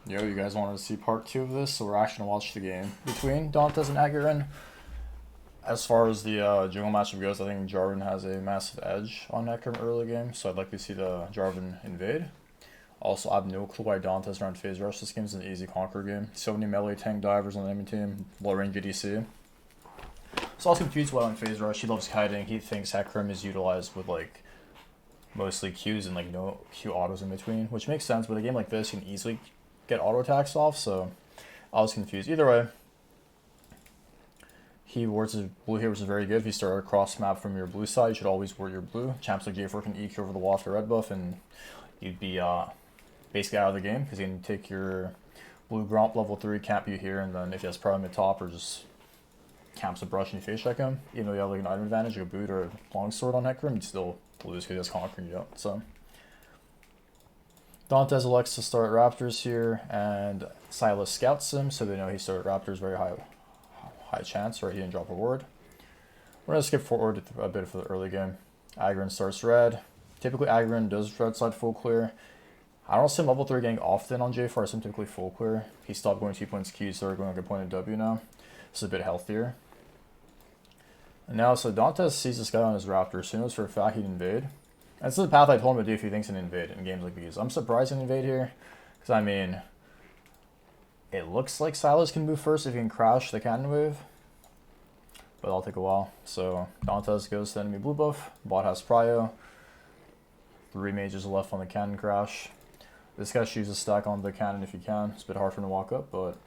Yo, you guys wanted to see part 2 of this, so we're actually going to watch the game between Dantes and Agurin. As far as the jungle matchup goes, I think Jarvan has a massive edge on Hecarim early game, so I'd like to see the Jarvan invade. Also, I have no clue why Dantes ran phase rush. This game's an easy conquer game. So many melee tank divers on the enemy team, low range ADC. So I was confused why on phase rush. He loves kiting. He thinks Hecarim is utilized with like mostly Qs and like no Q autos in between, which makes sense. But a game like this, you can easily get auto attacks off. So I was confused. Either way, he wards his blue here, which is very good. If you start a cross map from your blue side, you should always ward your blue. Champs like J4 can EQ over the wall after red buff, and you'd be basically out of the game because you can take your blue Gromp level 3, camp you here, and then if he has problem at top or just camps a brush and you face check him, even though you have like an item advantage, like a boot or a longsword on Hecarim, you'd still lose because he has conquering you out. So Dantes elects to start Raptors here, and Silas scouts him, so they know he started Raptors very high chance, right? He didn't drop a ward. We're gonna skip forward a bit for the early game. Agurin starts red. Typically Agurin does red side full clear. I don't see him level 3 getting often on J4, I see him typically full clear. He stopped going 2 points Q, so they're going like a point of W now. This is a bit healthier. And now, so Dantes sees this guy on his Raptor, so he knows for a fact he'd invade. And this is the path I told him to do if he thinks he'd invade in games like these. I'm surprised he'd invade here, because I mean, it looks like Silas can move first if he can crash the cannon wave, but that'll take a while. So Dantes goes to enemy blue buff, bot has prio, 3 mages left on the cannon crash. This guy shoots a stack on the cannon if he can. It's a bit hard for him to walk up, but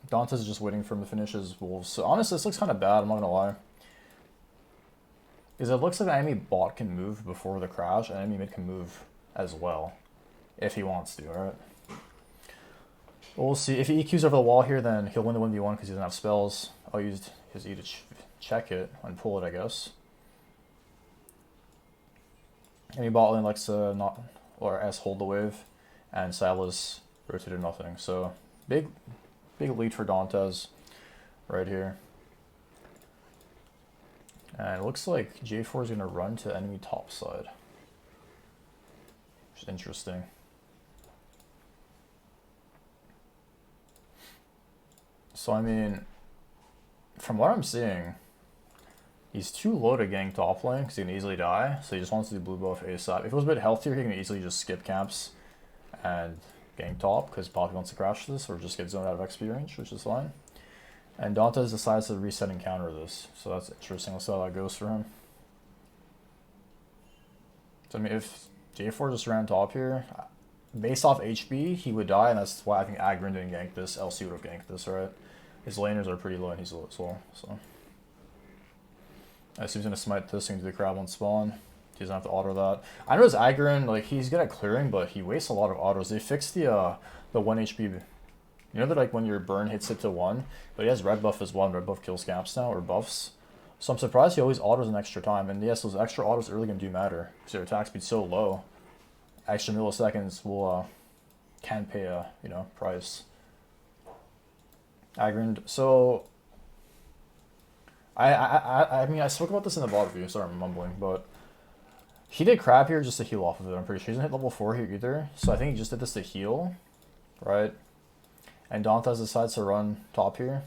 Dantes is just waiting for him to finish his wolves. So honestly, this looks kind of bad, I'm not going to lie. Because it looks like the enemy bot can move before the crash, and enemy mid can move as well, if he wants to, alright? We'll see. If he EQs over the wall here, then he'll win the 1v1 because he doesn't have spells. I'll use his E to check it and pull it, I guess. Enemy bot lane likes to not, or S hold the wave, and Silas rotated nothing. So big lead for Dantes right here. And it looks like J4 is going to run to enemy top side, which is interesting. So I mean, from what I'm seeing, he's too low to gank top lane because he can easily die, so he just wants to do blue buff ASAP. If it was a bit healthier, he can easily just skip camps and gank top because Poppy wants to crash this or just get zoned out of XP range, which is fine. And Dantes decides to reset and counter this, so that's interesting. Let's see how that goes for him. So I mean, if J4 just ran top here, based off HP, he would die, and that's why I think Agurin didn't gank this, else he would have ganked this, right? His laners are pretty low and he's low as well, so. I assume he's going to smite this into the crab on spawn. He doesn't have to auto that. I know his Agurin, like, he's good at clearing, but he wastes a lot of autos. They fixed the 1 HP. You know that like when your burn hits it to 1, but he has red buff as well, and red buff kills camps now, or buffs. So I'm surprised he always autos an extra time, and yes, those extra autos early game do matter, because their attack speed's so low. Extra milliseconds will, can pay a, you know, price. Agurin, so... I mean, I spoke about this in the VOD review, sorry I'm mumbling, but... He did crap here just to heal off of it, I'm pretty sure. He doesn't hit level 4 here either, so I think he just did this to heal, right? And Dantes decides to run top here.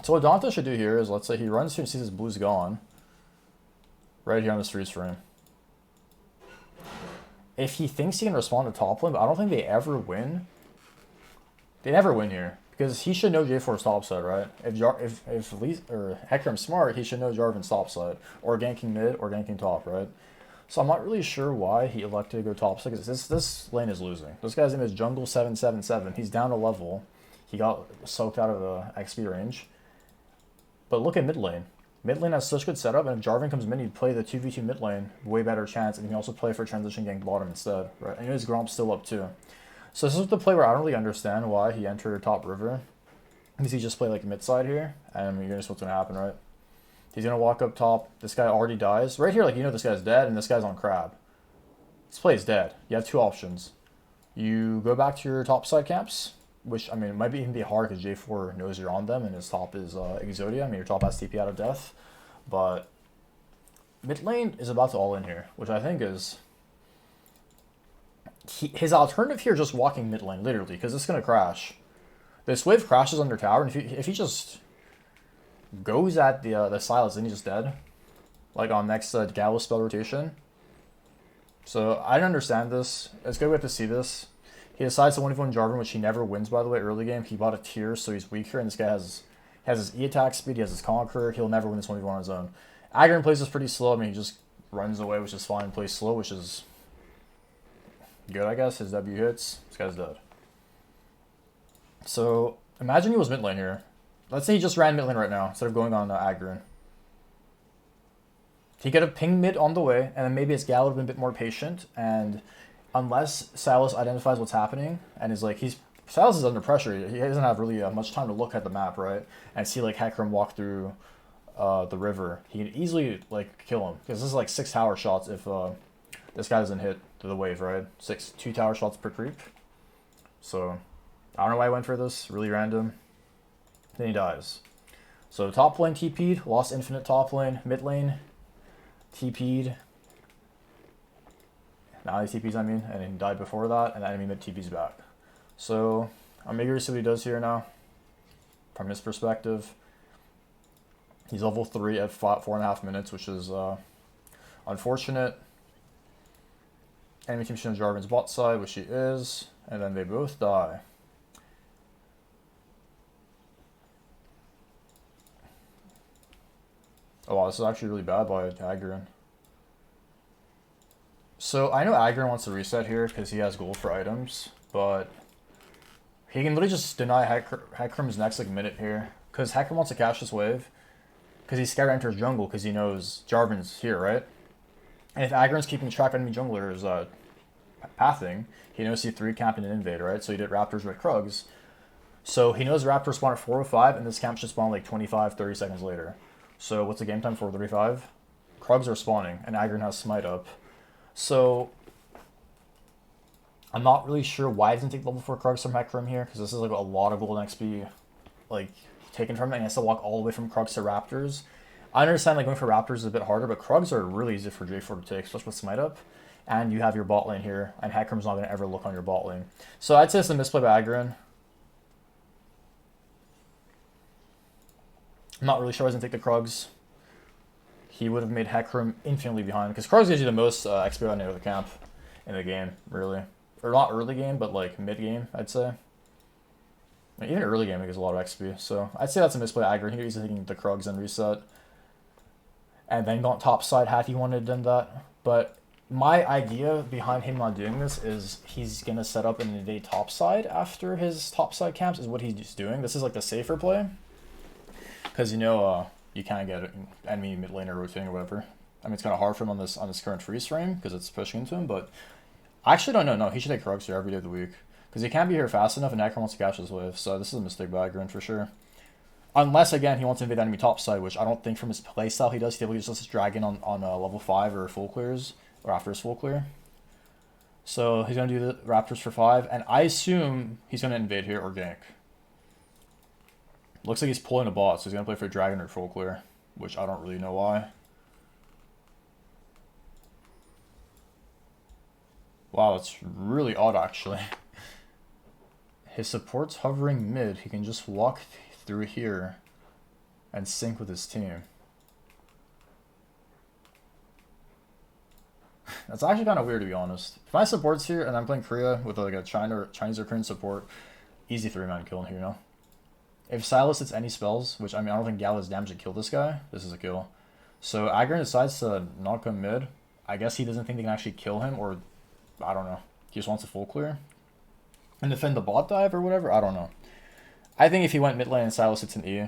So what Dantes should do here is, let's say he runs here and sees his blue's gone. Right here on this freeze frame. If he thinks he can respond to top lane, but I don't think they ever win. They never win here. Because he should know J4's top side, right? If Hecarim's smart, he should know Jarvan's top side. Or ganking mid, or ganking top, right? So I'm not really sure why he elected to go top side, because this lane is losing. This guy's name is Jungle 777. He's down a level. He got soaked out of the XP range. But look at mid lane. Mid lane has such good setup, and if Jarvan comes mid, he'd play the 2v2 mid lane, way better chance, and he can also play for transition gank bottom instead, right? And his Gromp's still up too. So this is the play where I don't really understand why he entered top river. Because he just played like mid side here, and you're just what's gonna happen, right? He's gonna walk up top. This guy already dies. Right here, like, you know this guy's dead, and this guy's on crab. This play is dead. You have 2 options. You go back to your top side camps, which, I mean, it might even be hard because J4 knows you're on them, and his top is Exodia. I mean, your top has TP out of death. But mid lane is about to all in here, which I think is his alternative here is just walking mid lane, literally, because it's going to crash. This wave crashes under tower, and if he just goes at the Silas, then he's just dead. Like on next Gallo spell rotation. So I don't understand this. It's good we have to see this. He decides to 1v1 Jarvan, which he never wins, by the way, early game. He bought a tier, so he's weaker, and this guy has his E attack speed, he has his Conqueror. He'll never win this 1v1 on his own. Agurin plays this pretty slow. I mean, he just runs away, which is fine. Plays slow, which is good, I guess. His W hits. This guy's dead. So imagine he was mid lane here. Let's say he just ran mid lane right now, instead of going on Agurin. He could have pinged mid on the way, and then maybe his Gal would have been a bit more patient, and unless Silas identifies what's happening, and is like, Silas is under pressure, he doesn't have really much time to look at the map, right, and see like Hecarim walk through the river, he can easily like kill him, because this is like 6 tower shots if this guy doesn't hit the wave, right, 2 tower shots per creep, so I don't know why I went for this, really random, then he dies. So top lane TP'd, lost infinite top lane, mid lane TP'd. Now he TP's, I mean, and he died before that, and the enemy mid TP's back. So I'm eager to see what he does here now. From his perspective, he's level 3 at 4.5 minutes, which is unfortunate. Enemy team should Jarvan's bot side, which he is, and then they both die. Oh wow, this is actually really bad by Agurin. So I know Agurin wants to reset here because he has gold for items, but he can literally just deny Hecarim's next like minute here because Hecarim wants to catch this wave because he's scared to enter his jungle because he knows Jarvan's here, right? And if Agurin's keeping track of enemy junglers pathing, he knows he 3 camped in an invade, right? So he did Raptors with Krugs. So he knows Raptors spawn at 4:05 and this camp should spawn like 25-30 seconds later. So what's the game time? 4:35? Krugs are spawning, and Agurin has Smite up. So I'm not really sure why he doesn't take level 4 Krugs from Hecarim here, because this is like a lot of golden XP like taken from it, and he has to walk all the way from Krugs to Raptors. I understand like going for Raptors is a bit harder, but Krugs are really easy for J4 to take, especially with Smite up. And you have your bot lane here, and Hecarim's not going to ever look on your bot lane. So I'd say it's a misplay by Agurin. I'm not really sure why he doesn't take the Krugs. He would have made Hecarim infinitely behind, because Krugs gives you the most XP on the camp in the game, really. Or not early game, but like mid game, I'd say. Even early game, it gives a lot of XP. So I'd say that's a misplay Agurin. He was taking the Krugs and reset. And then gone top side had he wanted to do that. But my idea behind him not doing this is he's going to set up in the day top side after his top side camps is what he's doing. This is like the safer play. Because you know you can't get enemy mid laner rotating or whatever. I mean, it's kind of hard for him on this current freeze frame because it's pushing into him. But I actually don't know. No, he should take Krugs here every day of the week because he can't be here fast enough, and Agurin wants to catch this wave. So this is a mistake by Agurin for sure. Unless again he wants to invade enemy top side, which I don't think from his playstyle he does. He'll use this dragon on level 5 or full clears or after his full clear. So he's gonna do the Raptors for 5, and I assume he's gonna invade here or gank. Looks like he's pulling a bot, so he's going to play for Dragon or Full Clear, which I don't really know why. Wow, that's really odd, actually. His support's hovering mid. He can just walk through here and sync with his team. That's actually kind of weird, to be honest. If my support's here and I'm playing Korea with like a Chinese or Korean support, easy 3-man kill in here, you know? If Silas hits any spells, which I mean I don't think Gal has damage to kill this guy, this is a kill. So Agurin decides to not come mid. I guess he doesn't think they can actually kill him, or I don't know. He just wants a full clear. And defend the bot dive or whatever, I don't know. I think if he went mid lane and Silas hits an E,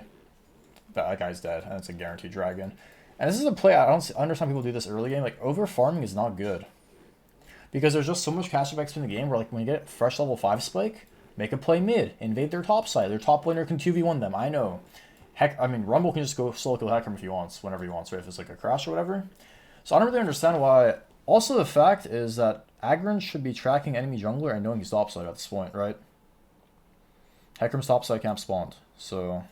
that guy's dead, and it's a guaranteed dragon. And this is a play, I don't understand people do this early game, like over farming is not good. Because there's just so much catch up XP in the game where like when you get fresh level 5 spike, make a play mid, invade their top side. Their top laner can 2v1 them, I know. Heck, I mean, Rumble can just go solo kill Hecarim if he wants, whenever he wants, right? If it's like a crash or whatever. So I don't really understand why. Also, the fact is that Agurin should be tracking enemy jungler and knowing he's top side at this point, right? Hecarim's top side camp spawned, so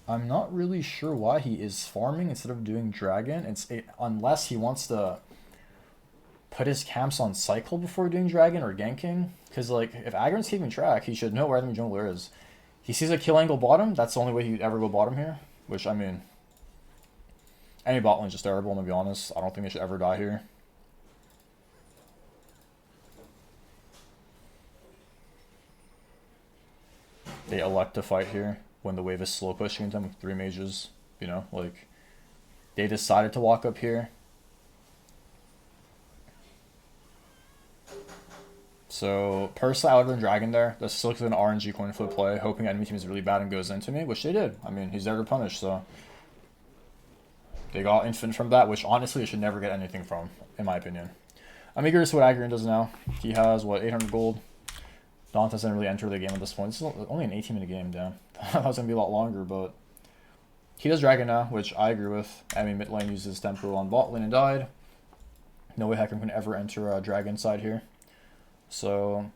I'm not really sure why he is farming instead of doing dragon. Unless he wants to put his camps on cycle before doing dragon or ganking. Because, like, if Agurin's keeping track, he should know where the jungler is. He sees a kill angle bottom, that's the only way he'd ever go bottom here. Which, I mean, any bot lane's just terrible, I'm gonna be honest. I don't think they should ever die here. They elect to fight here when the wave is slow pushing into them with 3 mages. You know, like, they decided to walk up here. So, personally, I would have been Dragon there. This still looks like an RNG coin flip play, hoping enemy team is really bad and goes into me, which they did. I mean, he's there to punish, so. They got infinite from that, which honestly, they should never get anything from, in my opinion. I'm eager to see what Agurin does now. He has, what, 800 gold? Dantes doesn't really enter the game at this point. This is only an 18-minute game, damn. That was going to be a lot longer, but... He does Dragon now, which I agree with. I mean, mid lane uses tempo on bot lane and died. No way Hecarim can ever enter Dragon side here. So...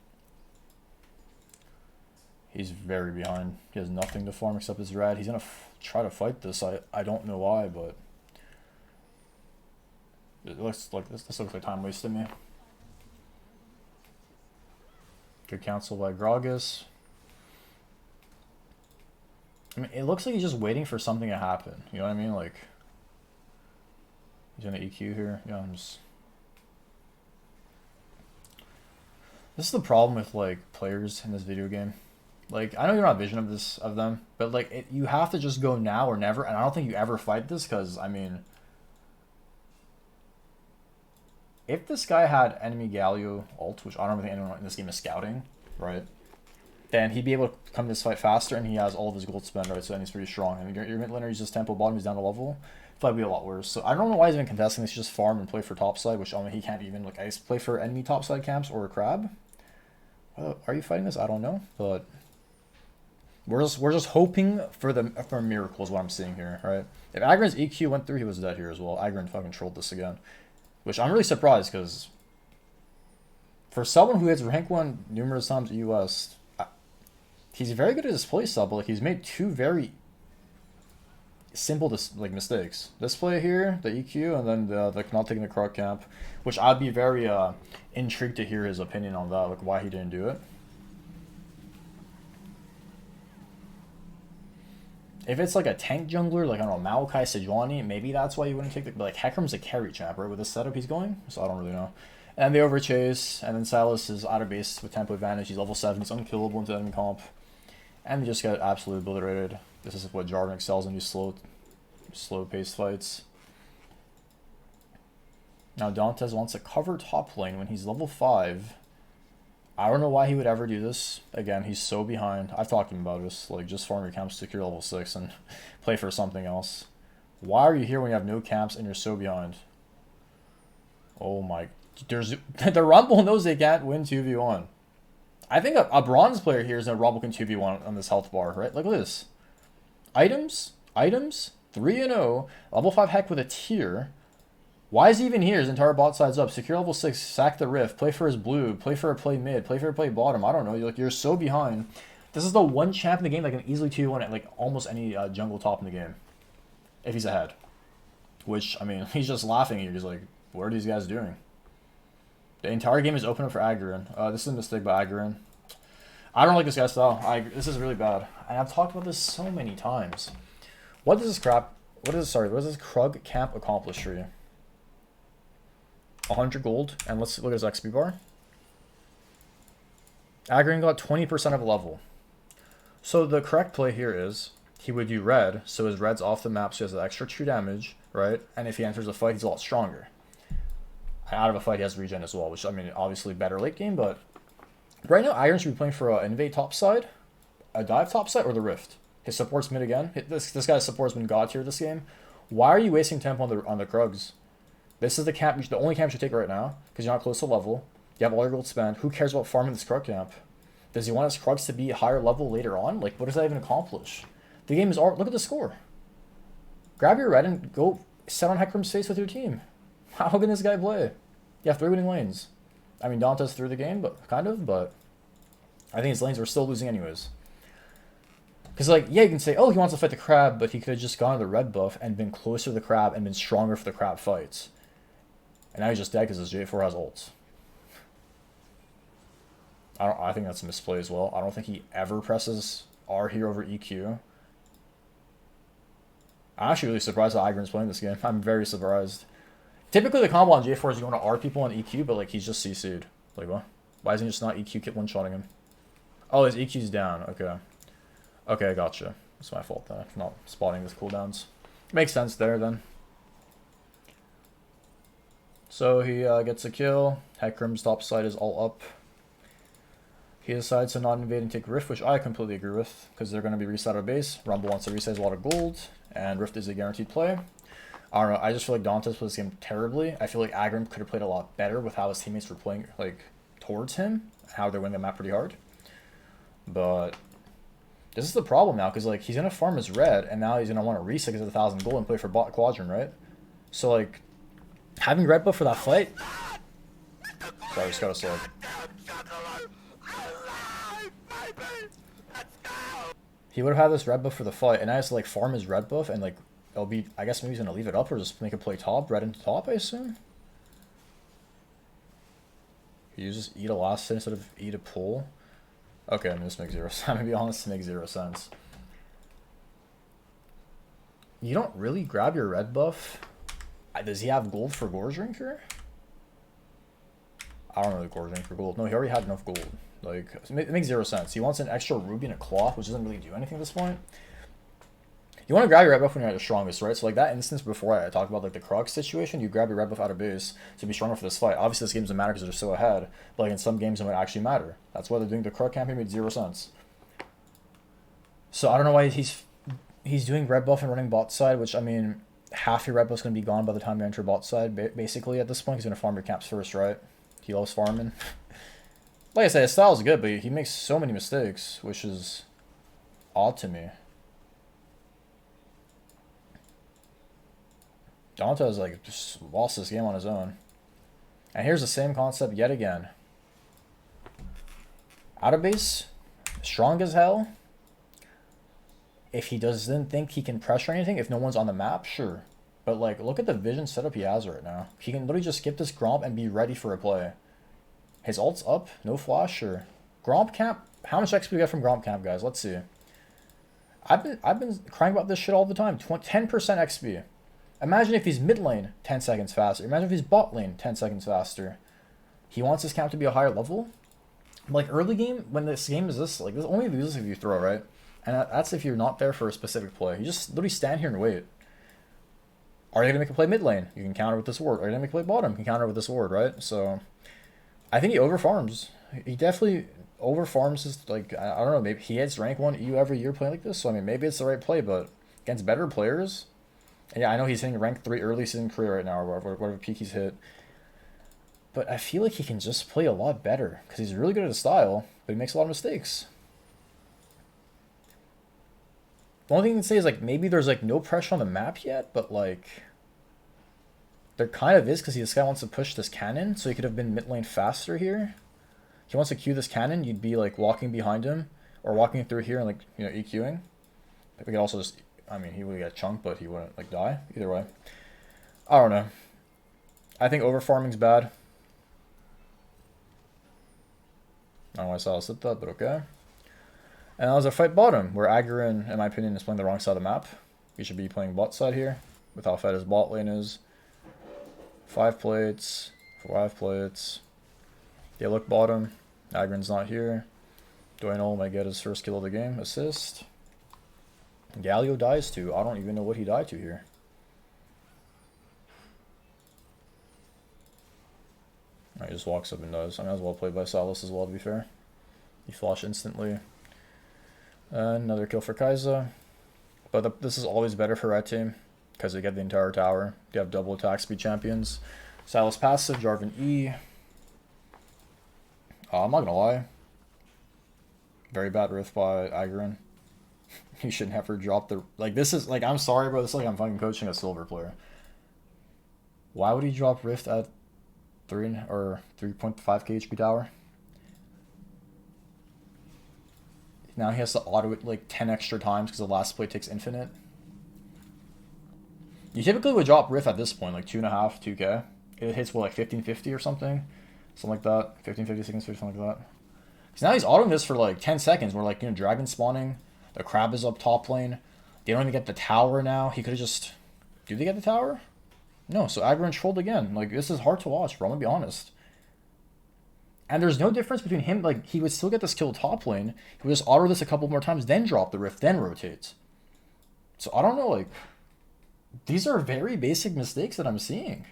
He's very behind. He has nothing to farm except his red. He's going to try to fight this. I don't know why, but... It looks like this looks like time waste to me. Good counsel by Gragas. I mean, it looks like he's just waiting for something to happen. You know what I mean? Like, he's gonna EQ here. Yeah, I'm just... This is the problem with, like, players in this video game. Like, I know you're not vision of them, but, like, you have to just go now or never, and I don't think you ever fight this, because, I mean... If this guy had enemy Galio ult, which I don't think anyone in this game is scouting, right? Then he'd be able to come to this fight faster, and he has all of his gold spend, right? So then he's pretty strong. I mean, your mid laner uses tempo, bottom is down to level. It would be a lot worse. So I don't know why he's even contesting this. He just farm and play for top side, which I mean, he can't even like ice play for enemy top side camps or a crab. Are you fighting this? I don't know, but we're just hoping for a miracle is what I'm seeing here, right? If Agurin's EQ went through, he was dead here as well. Agurin fucking trolled this again. Which I'm really surprised, because for someone who hits rank 1 numerous times US, he's very good at his playstyle, but like he's made 2 very simple mistakes. This play here, the EQ, and then the not taking the Krug camp, which I'd be very intrigued to hear his opinion on that, like why he didn't do it. If it's like a tank jungler, like I don't know, Maokai, Sejuani, maybe that's why you wouldn't take the... But like Hecarim's a carry champ, right? With the setup he's going, so I don't really know. And they overchase, and then Silas is out of base with tempo advantage. He's level 7, he's unkillable into enemy comp. And they just get absolutely obliterated. This is what Jarvan excels in these slow paced fights. Now Dantes wants to cover top lane when he's level 5. I don't know why he would ever do this. Again, he's so behind. I've talked to him about this. Like, just farm your camps, secure level 6, and play for something else. Why are you here when you have no camps and you're so behind? Oh my... There's the Rumble knows they can't win 2v1. I think a bronze player here is a Rumble can 2v1 on this health bar, right? Look at this. Items, 3-0, level 5 Heck with a tier. Why is he even here? His entire bot side's up. Secure level 6, sack the Rift, play for his blue, play for a play mid, play for a play bottom. I don't know. You're so behind. This is the one champ in the game that can easily 2v1 at like almost any jungle top in the game. If he's ahead. Which, I mean, he's just laughing here. He's like, what are these guys doing? The entire game is open up for Agurin. This is a mistake by Agurin. I don't like this guy's style. This is really bad. And I've talked about this so many times. What does this Krug camp accomplish for you? 100 gold, and let's look at his XP bar. Agurin got 20% of a level. So the correct play here is he would do red, so his red's off the map, so he has an extra 2 damage, right? And if he enters a fight, he's a lot stronger. And out of a fight, he has regen as well, which, I mean, obviously better late game, but right now, Agurin should be playing for an invade top side, a dive top side, or the Rift. His support's mid again. This guy's support's been god tier this game. Why are you wasting tempo on the Krugs? This is the camp, the only camp you should take right now, because you're not close to level. You have all your gold spent. Who cares about farming this Krug camp? Does he want his Krugs to be higher level later on? Like, what does that even accomplish? The game is all... Look at the score. Grab your red and go set on Hecarim's face with your team. How can this guy play? You have 3 winning lanes. I mean, Dantes threw the game, but I think his lanes were still losing anyways. Because, like, yeah, you can say, oh, he wants to fight the crab, but he could have just gone to the red buff and been closer to the crab and been stronger for the crab fights. And now he's just dead because his J4 has ults. I think that's a misplay as well. I don't think he ever presses R here over EQ. I'm actually really surprised that Agurin's playing this game. I'm very surprised. Typically the combo on J4 is you want to R people on EQ, but like he's just CC'd. Like what? Why isn't he just not EQ keep one-shotting him? Oh, his EQ's down. Okay. Okay, gotcha. It's my fault then. I'm not spotting his cooldowns. Makes sense there then. So he gets a kill. Hecarim's top side is all up. He decides to not invade and take Rift, which I completely agree with, because they're going to be reset our base. Rumble wants to reset a lot of gold, and Rift is a guaranteed play. I don't know, I just feel like Dantes played this game terribly. I feel like Agurin could have played a lot better with how his teammates were playing like towards him, how they're winning the map pretty hard. But this is the problem now, because like he's going to farm his red, and now he's going to want to reset his 1,000 gold and play for bot quadrant, right? So like, having red buff for that fight... Sorry, I just got a slug. He would have had this red buff for the fight, and I has to like farm his red buff, and like it'll be, I guess maybe he's gonna leave it up or just make it play top, red into top, I assume. You just eat a last hit instead of eat a pull. Okay, I mean this makes zero sense. I'm gonna be honest, it makes zero sense. You don't really grab your red buff. Does he have gold for Gore Drinker? I don't really Gore Drink for gold. No, he already had enough gold. Like, it makes zero sense. He wants an extra ruby and a cloth, which doesn't really do anything at this point. You want to grab your red buff when you're at the strongest, right? So like that instance before I talked about like the Krug situation, you grab your red buff out of base to be stronger for this fight. Obviously this game doesn't matter because they're so ahead, but like in some games it might actually matter. That's why they're doing the Krug campaign made zero sense. So I don't know why he's doing red buff and running bot side, which I mean, half your red buff's going to be gone by the time you enter bot side, basically at this point. He's going to farm your camps first, right? He loves farming. Like I said, his style is good, but he makes so many mistakes, which is odd to me. Dantes like just lost this game on his own. And here's the same concept yet again. Out of base, strong as hell. If he doesn't think he can pressure anything, if no one's on the map, sure. But like, look at the vision setup he has right now. He can literally just skip this Gromp and be ready for a play. His ult's up, no flash, sure. Gromp camp, how much XP we get from Gromp camp, guys? Let's see. I've been crying about this shit all the time. 10% XP. Imagine if he's mid lane 10 seconds faster. Imagine if he's bot lane 10 seconds faster. He wants his camp to be a higher level. Like early game, when this game is this, like this only loses if you throw, right? And that's if you're not there for a specific play. You just literally stand here and wait. Are they gonna make a play mid lane? You can counter with this ward. Are they gonna make a play bottom? You can counter with this ward, right? So I think he overfarms. He definitely overfarms his, like, I don't know, maybe he hits rank 1 EU every year playing like this, so I mean maybe it's the right play, but against better players. And yeah, I know he's hitting rank 3 early season career right now, or whatever peak he's hit. But I feel like he can just play a lot better, because he's really good at his style, but he makes a lot of mistakes. The only thing you can say is, like, maybe there's, like, no pressure on the map yet, but, like, there kind of is, because this guy wants to push this cannon, so he could have been mid lane faster here. He wants to queue this cannon, you'd be, like, walking behind him, or walking through here and, like, you know, EQing. We could also just, I mean, he would get chunked, but he wouldn't, like, die. Either way. I don't know. I think overfarming's bad. I don't know why I saw slip that, but okay. And that was a fight bottom, where Agurin, in my opinion, is playing the wrong side of the map. He should be playing bot side here, with how fed his bot lane is. 5 plates, 5 plates. They look bottom. Agurin's not here. Dueno might get his first kill of the game, assist. Galio dies to. I don't even know what he died to here. He just walks up and does. I mean, as well played by Salas as well, to be fair. He flashed instantly. Another kill for Kai'Sa. But this is always better for red team, because they get the entire tower. They have double attack speed champions. Salas passive, Jarvan E. I'm not gonna lie. Very bad riff by Agurin. He should never drop the... Like, this is... Like, I'm sorry, bro. This is like I'm fucking coaching a silver player. Why would he drop Rift at 3.5k HP tower? Now he has to auto it like 10 extra times because the last play takes infinite. You typically would drop Rift at this point, like 2.5, 2k. it hits what, like 1550 or something like that. 1550 seconds, something like that. So now he's autoing this for like 10 seconds. Where like, you know, dragon spawning, the crab is up top lane. They don't even get the tower now. He could have just. Do they get the tower? No. So Agurin trolled again. Like, this is hard to watch, bro. I'm gonna be honest. And there's no difference between him. Like, he would still get this kill top lane. He would just auto this a couple more times, then drop the rift, then rotate. So I don't know. Like, these are very basic mistakes that I'm seeing.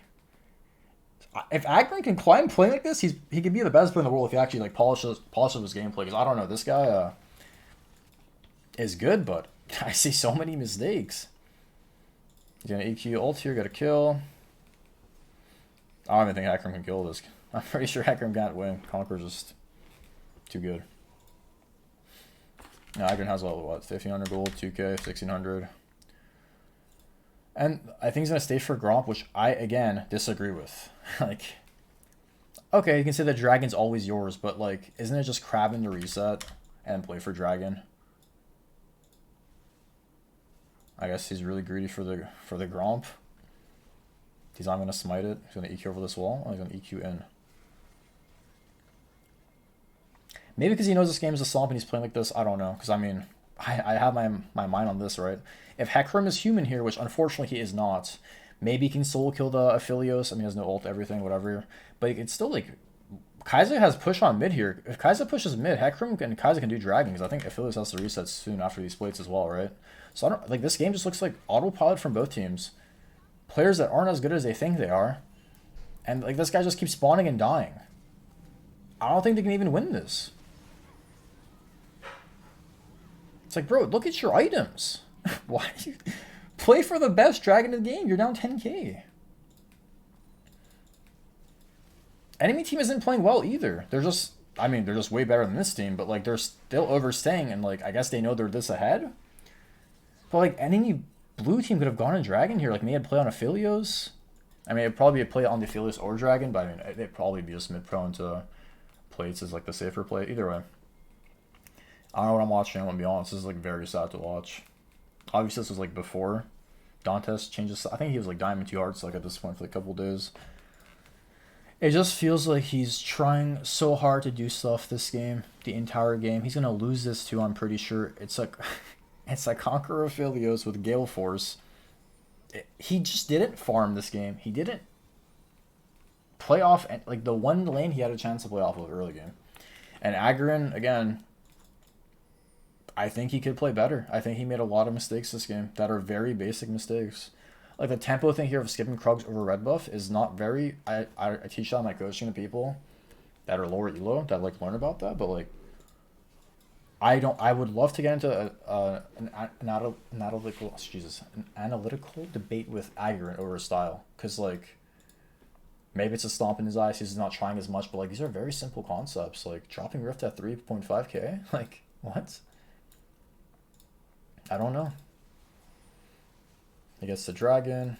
If Agurin can climb play like this, he could be the best player in the world if he actually like polishes his gameplay. Because I don't know, this guy is good, but I see so many mistakes. He's gonna EQ ult here, get a kill. I don't even think Hecarim can kill this. I'm pretty sure Hecarim can't win. Conqueror's just too good. Now Agurin has what, 1500 gold, 2k, 1600. And I think he's going to stay for Gromp, which I, again, disagree with. Like, okay, you can say that Dragon's always yours, but, like, isn't it just crabbing to reset and play for Dragon? I guess he's really greedy for the Gromp. He's not going to smite it. He's going to EQ over this wall. Oh, he's going to EQ in. Maybe because he knows this game is a slump and he's playing like this. I don't know. Because, I mean, I have my mind on this, right? If Hecarim is human here, which unfortunately he is not, maybe he can solo kill the Aphelios. I mean, he has no ult, everything, whatever. But it's still like, Kai'Sa has push on mid here. If Kai'Sa pushes mid, Hecarim and Kai'Sa can do dragon, because I think Aphelios has to reset soon after these plates as well, right? So I don't like, this game just looks like autopilot from both teams. Players that aren't as good as they think they are, and like this guy just keeps spawning and dying. I don't think they can even win this. It's like, bro, look at your items. Why do you play for the best dragon in the game? You're down 10k. Enemy team isn't playing well either. They're just, I mean, they're just way better than this team, but like they're still overstaying, and like I guess they know they're this ahead. But like enemy blue team could have gone in dragon here. Like maybe play on Aphelios. I mean, it'd probably be a play on the Aphelios or dragon, but I mean, it'd probably be just mid pro into plates is like the safer play. Either way. I don't know what I'm watching, I'm gonna be honest. This is like very sad to watch. Obviously, this was like before Dantes changes. I think he was like Diamond 2 Hearts like at this point for like a couple days. It just feels like he's trying so hard to do stuff this game, the entire game. He's gonna lose this too, I'm pretty sure. It's like it's like Conqueror Aphelios with Gale Force. He just didn't farm this game. He didn't play off like the one lane he had a chance to play off of early game. And Agurin, again, I think he could play better. I think he made a lot of mistakes this game that are very basic mistakes. Like the tempo thing here of skipping Krugs over red buff is not very. I teach that in my coaching to people that are lower elo that like learn about that, but like I would love to get into an analytical debate with Agurin over his style, because like maybe it's a stomp in his eyes. He's not trying as much, but like these are very simple concepts. Like dropping Rift at 3.5k. Like what? I don't know. He gets the dragon.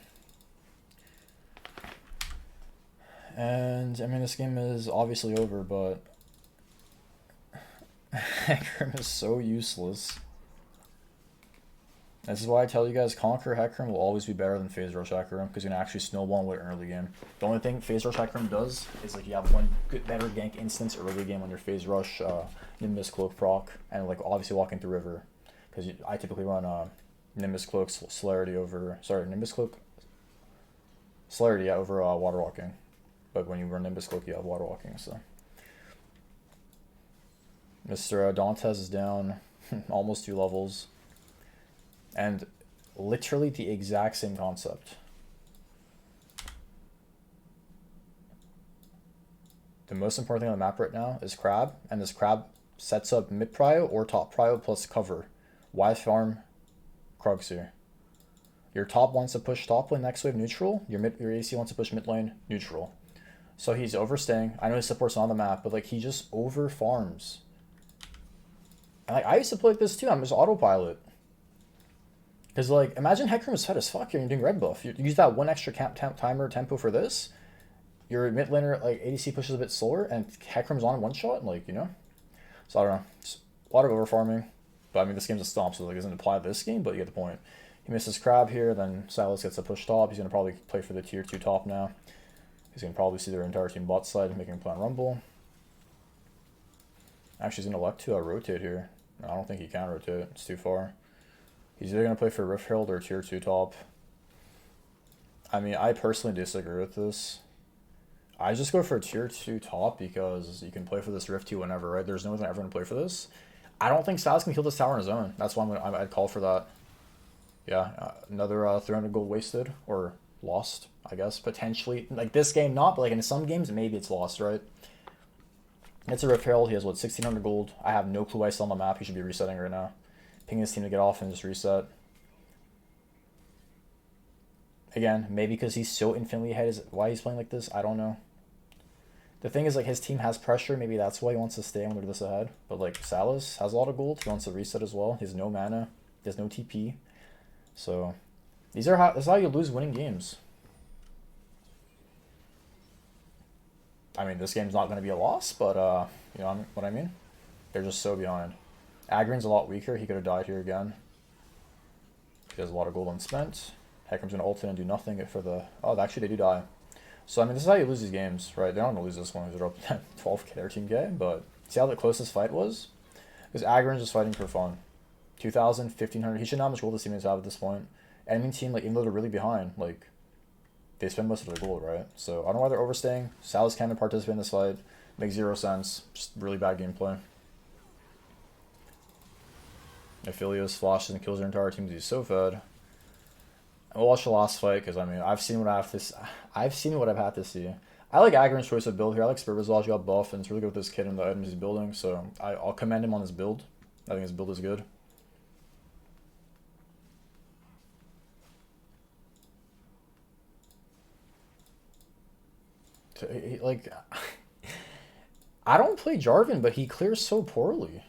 And I mean, this game is obviously over, but Hecarim is so useless. This is why I tell you guys, Conquer Hecarim will always be better than Phase Rush Hecarim, because you can actually snowball with early game. The only thing Phase Rush Hecarim does is like you have one good, better gank instance early game on your Phase Rush Nimbus Cloak proc, and like obviously walking through river, because I typically run Nimbus Cloak Celerity over, sorry, Nimbus Cloak Celerity over Water Walking, but when you run Nimbus Cloak you have Water Walking. So Mr. Dantes is down almost 2 levels. And literally the exact same concept. The most important thing on the map right now is crab, and this crab sets up mid prio or top prio plus cover. Why farm Krugs here? Your top wants to push top lane next wave neutral. Your AC wants to push mid lane neutral. So he's overstaying. I know his support's on the map, but like he just over farms. And like I used to play like this too. I'm just autopilot. Because, like, imagine Hecarim was fed as fuck here and you're doing red buff. You use that one extra timer tempo for this. Your mid laner, like, ADC pushes a bit slower and Hecarim's on one shot, and, like, you know? So, I don't know. Just a lot of overfarming. But, I mean, this game's a stomp, so, like, it doesn't apply to this game, but you get the point. He misses crab here, then Silas gets a push top. He's going to probably play for the tier 2 top now. He's going to probably see their entire team bot side, making a plan rumble. Actually, he's going to elect to rotate here. No, I don't think he can rotate. It's too far. He's either going to play for Rift Herald or tier 2 top. I mean, I personally disagree with this. I just go for tier 2 top because you can play for this Rift 2 whenever, right? There's no reason everyone to play for this. I don't think Styles can kill this tower on his own. That's why I'd call for that. Yeah, another 300 gold wasted or lost, I guess, potentially. Like this game, not, but like in some games, maybe it's lost, right? It's a Rift Herald. He has, what, 1,600 gold. I have no clue why he's still on the map. He should be resetting right now. Ping his team to get off and just reset. Again, maybe because he's so infinitely ahead is why he's playing like this. I don't know. The thing is, like, his team has pressure. Maybe that's why he wants to stay under this ahead. But, like, Salas has a lot of gold. He wants to reset as well. He has no mana. He has no TP. So, this is how you lose winning games. I mean, this game's not going to be a loss, but, you know what I mean? They're just so behind. Agurin's a lot weaker. He could have died here again. He has a lot of gold unspent. Hecarim's going to ult in and do nothing for the... Oh, actually, they do die. So, I mean, this is how you lose these games, right? They're not going to lose this one because they're up 12k their team game, but see how the closest fight was? Because Agurin's just fighting for fun. 2,000, 1,500. He should know how much gold this team is have at this point. Enemy team, like, even though they're really behind, like, they spend most of their gold, right? So, I don't know why they're overstaying. Salas can't participate in this fight. Makes zero sense. Just really bad gameplay. Aphelios flashes and kills their entire team because he's so fed. We'll watch the last fight because I mean I've seen what I've had to see. I like Agurin's choice of build here. I like Spirit Visage got buff and it's really good with this kid and the items he's building. So I'll commend him on his build. I think his build is good. Like I don't play Jarvan, but he clears so poorly.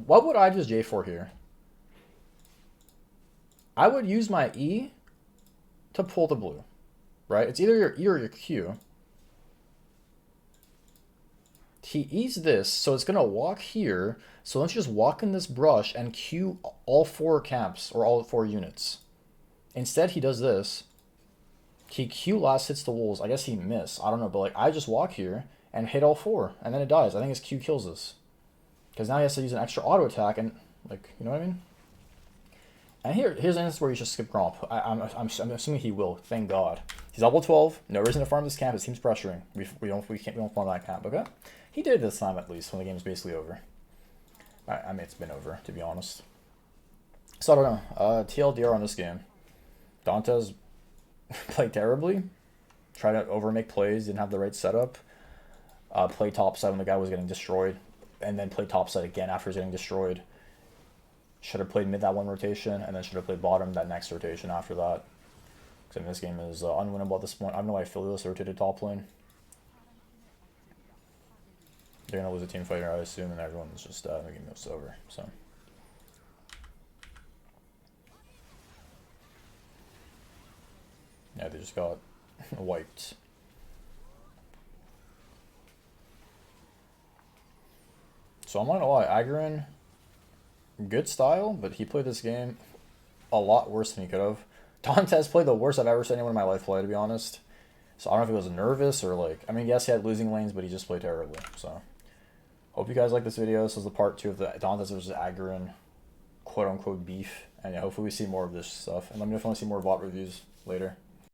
What would I just J for here? I would use my E to pull the blue, right? It's either your E or your Q. He E's this, so it's going to walk here. So let's just walk in this brush and Q all 4 camps or all 4 units. Instead, he does this. He Q last hits the wolves. I guess he missed. I don't know, but like I just walk here and hit all 4, and then it dies. I think his Q kills this. Because now he has to use an extra auto attack, and like, you know what I mean? And here's an instance where you should skip Gromp. I'm assuming he will. Thank God. He's level 12. No reason to farm this camp. His team's pressuring. We don't farm that camp. Okay. He did it this time at least when the game's basically over. I mean it's been over to be honest. So I don't know. TLDR on this game. Dantes played terribly. Tried to overmake plays. Didn't have the right setup. Played topside when the guy was getting destroyed, and then played topside again after he was getting destroyed. Should have played mid that one rotation, and then should have played bottom that next rotation after that. Because I mean, this game is unwinnable at this point. I don't know why Aphelios rotated top lane. They're going to lose a team fighter, I assume, and everyone's just making moves over. So. Yeah, they just got wiped. So I'm not going to lie, Agurin... good style, but he played this game a lot worse than he could have. Dantes played the worst I've ever seen anyone in my life play, to be honest. So I don't know if he was nervous or like... I mean, yes, he had losing lanes, but he just played terribly. So, hope you guys like this video. This is the part 2 of the Dantes versus Agurin quote-unquote beef. And yeah, hopefully we see more of this stuff. And let me know if you want to see more VOD reviews later.